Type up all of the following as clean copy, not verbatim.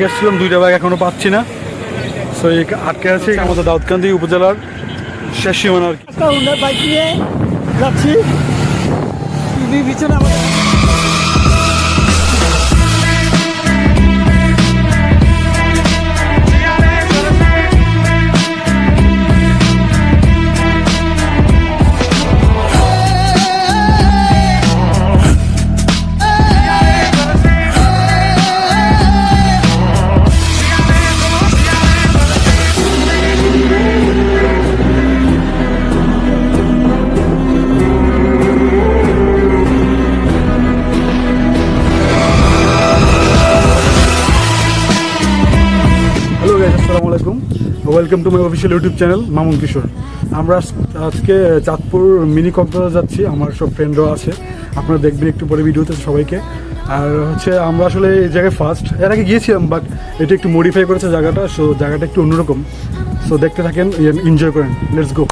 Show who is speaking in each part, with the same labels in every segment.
Speaker 1: গেছিলাম 2টা ব্যাগ এখনো পাচ্ছি না। সো এই আটকে আছে আমাদের দাউদকান্দি উপজেলার শেষ সীমানা আর কি।
Speaker 2: বাইক নিয়ে যাচ্ছি পিছনে আমাদের।
Speaker 1: আসসালামু আলাইকুম, welcome to my official YouTube channel Mamun Kishore. আমরা আজকে চাঁদপুর মিনি কক্সবাজার যাচ্ছি, আমার সব ফ্রেন্ডরাও আছে, আপনারা দেখবেন একটু পরে ভিডিওতে সবাইকে। আর হচ্ছে আমরা আসলে এই জায়গায় ফার্স্ট, এর আগে গিয়েছিলাম বাট এটা একটু মডিফাই করেছে জায়গাটা, সো জায়গাটা একটু অন্যরকম। সো দেখতে থাকেন, এনজয় করেন, লেটস গো।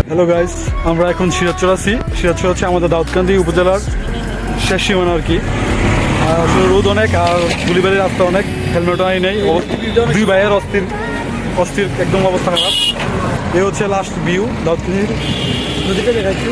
Speaker 1: হ্যালো গাইস, আমরা এখন সিরাজচর আছি। সিরাজচর হচ্ছে আমাদের দাউদকান্দি উপজেলার শেষ সীমানা আর কি। আর আসলে রোদ অনেক, আর গুলিবাড়ির রাস্তা অনেক, হেলমেটও আই নেই। দুই ভাইয়ের অস্থির একদম অবস্থা খারাপ। এ হচ্ছে লাস্ট ভিউ দাউদকান্দির নদীটা দেখাচ্ছি।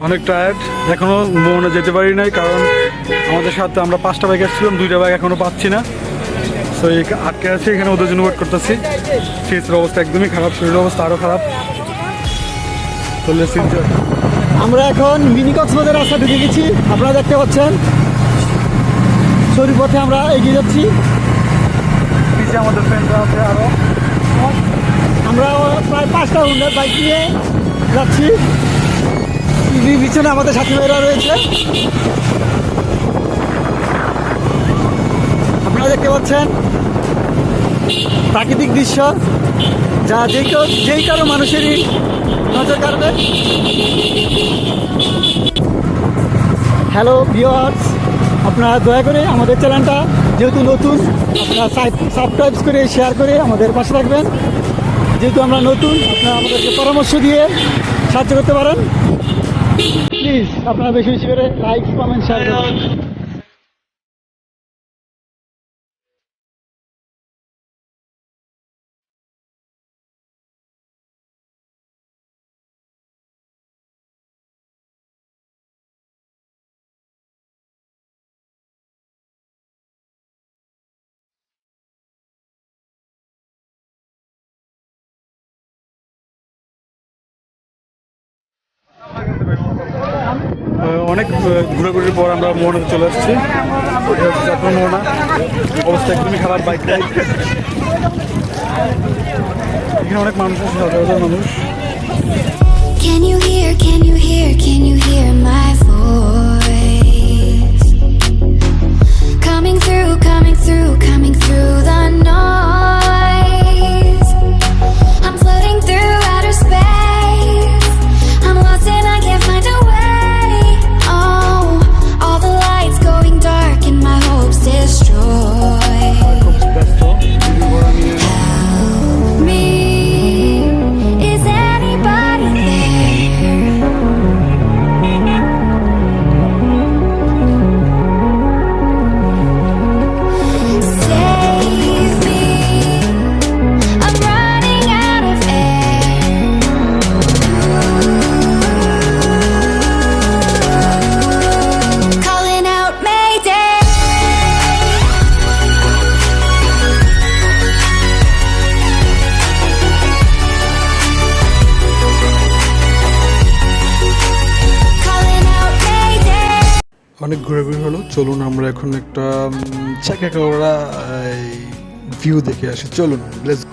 Speaker 1: অনেক টায়ার্ড, এখনো মনে যেতে পারি নাই, কারণ আমাদের সাথে আমরা 5টা ব্যাগ এসেছিলাম, 2টা ব্যাগ এখনো পাচ্ছি না। সো এই আটকে আছে এখানে, ওদের জন্য ওয়েট করতেছি। ফেসের অবস্থা একদমই খারাপ, শরীরের অবস্থা আরও খারাপ। তো লেটস এনজয়।
Speaker 2: আমরা এখন মিনি কক্সবাজার রাস্তা ঢুকে গেছি, আপনারা দেখতে পাচ্ছেন। সরি পথে আমরা এগিয়ে যাচ্ছি,
Speaker 1: পিছিয়ে আমাদের ফ্রেন্ডরা আছে আরও।
Speaker 2: আমরা প্রায় 5টা হুন্ডার বাইক নিয়ে যাচ্ছি। পিছনে আমাদের সাথী ভাইরা রয়েছে, আপনারা দেখতে পাচ্ছেন প্রাকৃতিক দৃশ্য, যা যেই কারো মানুষেরই নজর কাড়বে। হ্যালো ভিউয়ার্স, আপনারা দয়া করে আমাদের চ্যানেলটা যেহেতু নতুন, আপনারা সাবস্ক্রাইব করে শেয়ার করে আমাদের পাশে থাকবেন। যেহেতু আমরা নতুন, আপনারা আমাদেরকে পরামর্শ দিয়ে সাহায্য করতে পারেন। প্লিজ আপনারা বেশি বেশি করে লাইক, কমেন্ট, শেয়ার করুন।
Speaker 1: অনেক ঘোরাঘুরির পর আমরা মোহনাতে চলে আসছি। চাঁদপুর মোহনা, অবস্থা একদমই খারাপ। বাইক রাইড, এখানে অনেক মানুষ আছে, হাজার হাজার মানুষ।
Speaker 3: Can you hear, can you hear, can you hear my voice? Coming through, coming through, coming through the noise. I'm floating through outer space. I'm lost and I can't find a way. Oh, all the lights going dark and my hopes destroyed. Help me. Is anybody there?
Speaker 1: অনেক ঘোরাঘুরি হলো, চলুন আমরা এখন একটা চাকা করা view দেখে আসি। চলুন লেটস।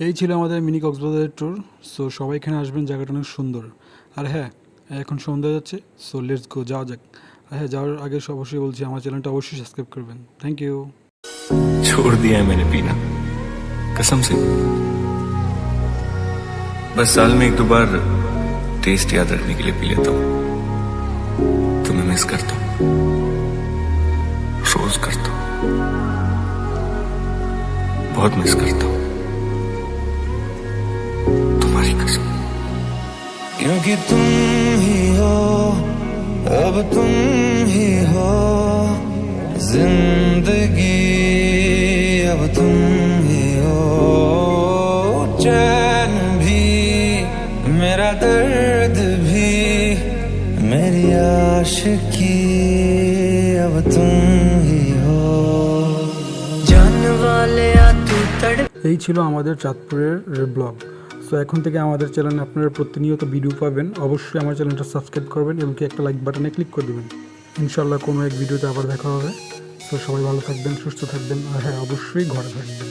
Speaker 1: এই ছিল আমাদের মিনি কক্সবাজারের ট্যুর। সো সবাই এখানে আসবেন, জায়গাটা অনেক সুন্দর। আর হ্যাঁ, এখন সন্ধ্যা যাচ্ছে, সো লেটস গো, যাওয়া যাক। আর হ্যাঁ, যাওয়ার আগে অবশ্যই বলছি আমার চ্যানেলটা অবশ্যই সাবস্ক্রাইব করবেন। Thank you.
Speaker 4: छोड़ दिया है मैंने पीना, कसम से। बस साल में एक दो बार टेस्ट याद रखने के लिए पी लेता हूँ। तुम्हें मिस करता हूँ, रोज करता हूँ, बहुत मिस करता हूँ, तुम्हारी कसम। क्योंकि तुम ही हो, अब तुम ही हो जिंदगी, अब तुम ही हो चैन भी, मेरा दर्द भी, मेरी आशिकी, अब तुम ही हो जान वाले आ तू तड़।
Speaker 1: এই ছিল আমাদের চাঁদপুরের ব্লগ। সো এখন থেকে আমাদের চ্যানেলে আপনারা প্রতিনিয়ত ভিডিও পাবেন। অবশ্যই আমার চ্যানেলটা সাবস্ক্রাইব করবেন এবং একটা লাইক বাটনে ক্লিক করে দেবেন। ইনশাল্লাহ কোনো এক ভিডিওতে আবার দেখা হবে। সো সবাই ভালো থাকবেন, সুস্থ থাকবেন, আর হ্যাঁ অবশ্যই ঘরে থাকবেন।